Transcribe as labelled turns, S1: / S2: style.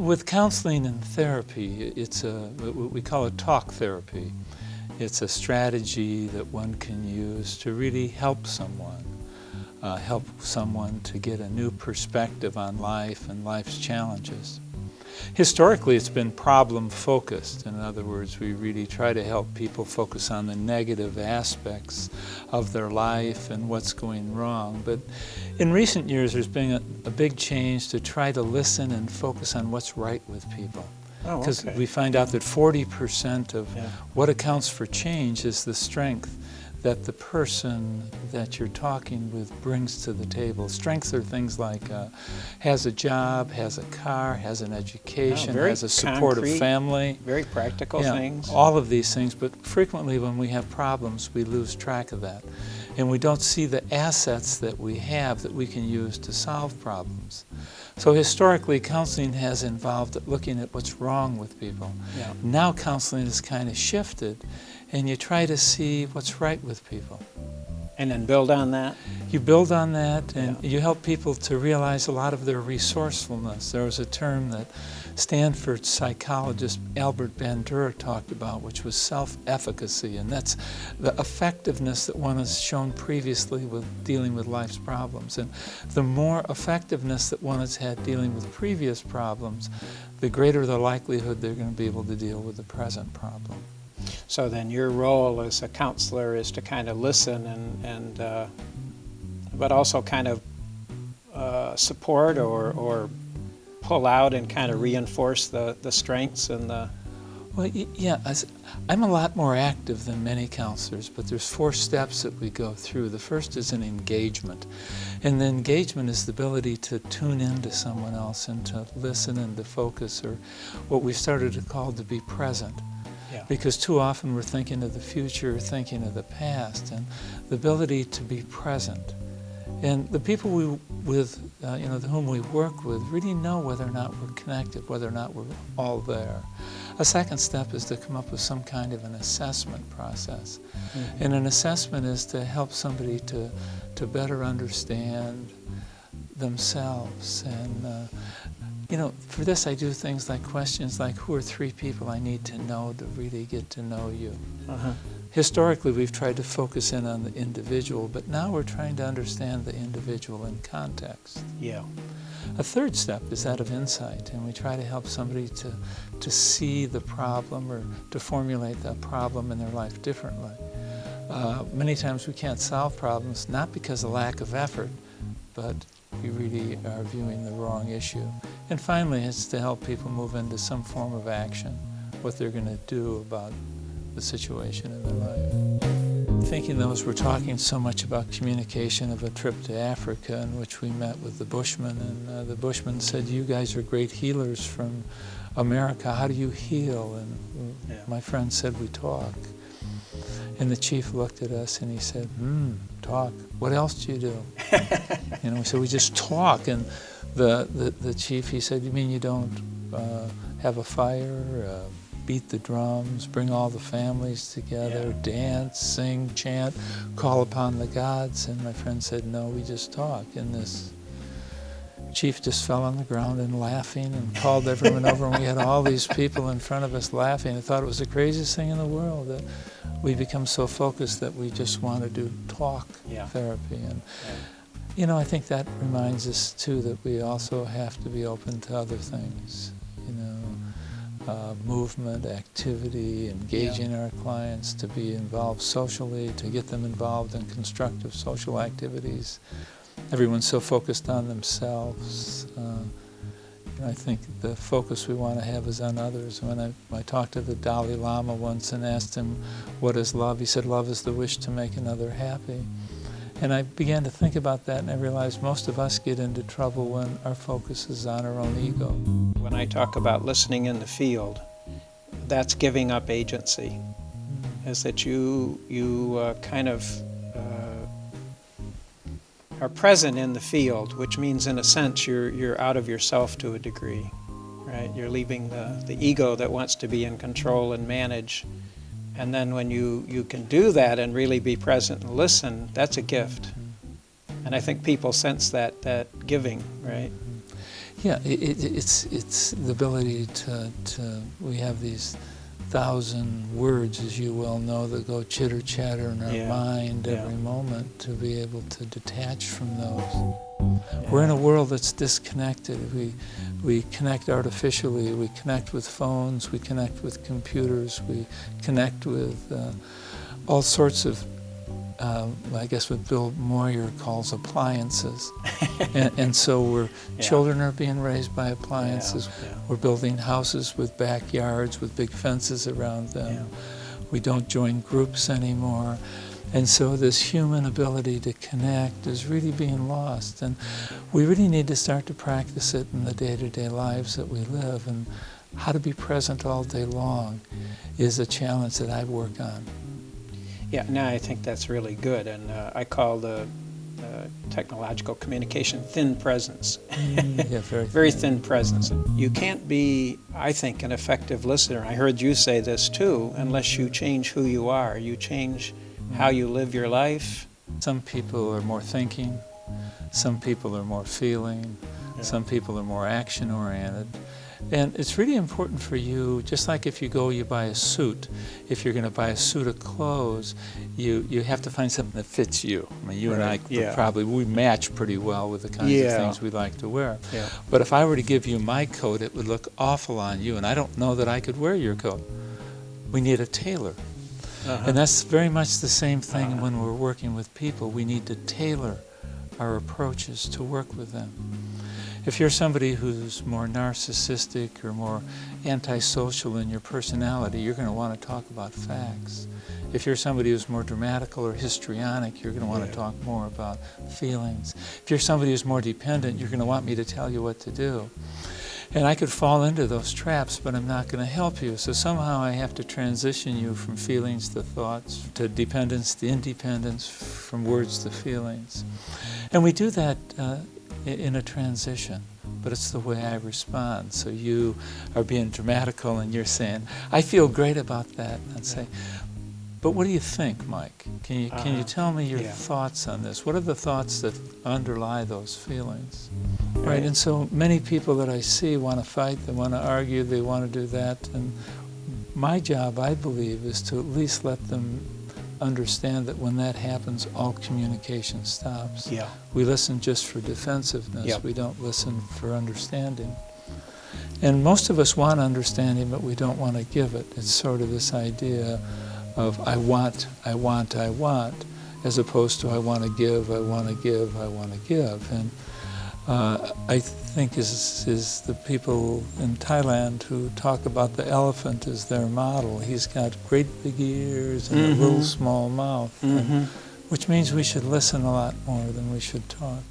S1: With counseling and therapy, we call it talk therapy. It's a strategy that one can use to really help someone to get a new perspective on life and life's challenges. Historically, it's been problem-focused. In other words, we really try to help people focus on the negative aspects of their life and what's going wrong. But in recent years, there's been a big change to try to listen and focus on what's right with people. Because we find out that 40% of what accounts for change is the strength that the person that you're talking with brings to the table. Strengths are things like has a job, has a car, has an education, has a supportive family.
S2: Very practical things.
S1: All of these things, but frequently when we have problems, we lose track of that. And we don't see the assets that we have that we can use to solve problems. So historically, counseling has involved looking at what's wrong with people. Now counseling has kind of shifted, and you try to see what's right with people.
S2: And then build on that?
S1: You build on that, and you help people to realize a lot of their resourcefulness. There was a term that Stanford psychologist Albert Bandura talked about, which was self-efficacy, and that's the effectiveness that one has shown previously with dealing with life's problems. And the more effectiveness that one has had dealing with previous problems, the greater the likelihood they're going to be able to deal with the present problem.
S2: So then your role as a counselor is to kind of listen and but also kind of support or pull out and kind of reinforce the strengths and the...
S1: Well, yeah, I'm a lot more active than many counselors, but there's 4 steps that we go through. The first is an engagement. And the engagement is the ability to tune into someone else and to listen and to focus, or what we started to call to be present. Because too often we're thinking of the future, thinking of the past, and the ability to be present. And the people whom we work with really know whether or not we're connected, whether or not we're all there. A second step is to come up with some kind of an assessment process. And an assessment is to help somebody to better understand themselves. And for this I do things like questions like, who are 3 people I need to know to really get to know you? Historically, we've tried to focus in on the individual, but now we're trying to understand the individual in context. A third step is that of insight, and we try to help somebody to see the problem or to formulate that problem in their life differently. Many times we can't solve problems, not because of lack of effort, but we really are viewing the wrong issue. And finally, it's to help people move into some form of action, what they're going to do about the situation in their life. Thinking though, as we're talking so much about communication, of a trip to Africa in which we met with the Bushmen, and the Bushmen said, you guys are great healers from America, how do you heal? And my friend said, we talk. And the chief looked at us and he said, talk, what else do you do? We said, we just talk. And the chief, he said, you mean you don't have a fire, beat the drums, bring all the families together, dance, sing, chant, call upon the gods? And my friend said, no, we just talk. And this chief just fell on the ground and laughing and called everyone over, and we had all these people in front of us laughing. I thought it was the craziest thing in the world, that we become so focused that we just want to do talk therapy. And I think that reminds us too that we also have to be open to other things, movement, activity, engaging our clients, to be involved socially, to get them involved in constructive social activities. Everyone's so focused on themselves. I think the focus we want to have is on others. When I talked to the Dalai Lama once and asked him, what is love? He said, love is the wish to make another happy. And I began to think about that, and I realized most of us get into trouble when our focus is on our own ego.
S2: When I talk about listening in the field, that's giving up agency. Is that you kind of are present in the field, which means in a sense you're out of yourself to a degree, right? You're leaving the ego that wants to be in control and manage. And then when you can do that and really be present and listen, that's a gift. And I think people sense that giving, right?
S1: Yeah, it's the ability to we have these 1,000 words, as you well know, that go chitter chatter in our mind every moment, to be able to detach from those. We're in a world that's disconnected. We connect artificially. We connect with phones. We connect with computers. We connect with all sorts of, I guess what Bill Moyer calls appliances. and so children are being raised by appliances. We're building houses with backyards with big fences around them. We don't join groups anymore. And so this human ability to connect is really being lost. And we really need to start to practice it in the day-to-day lives that we live. And how to be present all day long is a challenge that I work on.
S2: Yeah, no, I think that's really good. And I call the technological communication thin presence.
S1: Yeah,
S2: very thin presence. You can't be, I think, an effective listener. I heard you say this too, unless you change who you are. You change how you live your life.
S1: Some people are more thinking, some people are more feeling, some people are more action-oriented. And it's really important for you, just like if you buy a suit, if you're going to buy a suit of clothes, you have to find something that fits you. I mean, you and I we match pretty well with the kinds of things we like to wear.
S2: Yeah.
S1: But if I were to give you my coat, it would look awful on you, and I don't know that I could wear your coat. We need a tailor. And that's very much the same thing when we're working with people. We need to tailor our approaches to work with them. If you're somebody who's more narcissistic or more antisocial in your personality, you're going to want to talk about facts. If you're somebody who's more dramatical or histrionic, you're going to want to talk more about feelings. If you're somebody who's more dependent, you're going to want me to tell you what to do. And I could fall into those traps, but I'm not going to help you. So somehow I have to transition you from feelings to thoughts, to dependence to independence, from words to feelings. And we do that in a transition, but it's the way I respond. So you are being dramatical and you're saying, I feel great about that. And I'd say, but what do you think, Mike? Can you tell me your thoughts on this? What are the thoughts that underlie those feelings? Right, and so many people that I see want to fight, they want to argue, they want to do that. And my job, I believe, is to at least let them understand that when that happens, all communication stops.
S2: Yeah.
S1: We listen just for defensiveness. We don't listen for understanding. And most of us want understanding, but we don't want to give it. It's sort of this idea of I want, as opposed to I want to give, I want to give, I want to give. And I think is the people in Thailand who talk about the elephant as their model. He's got great big ears and a little small mouth, which means we should listen a lot more than we should talk.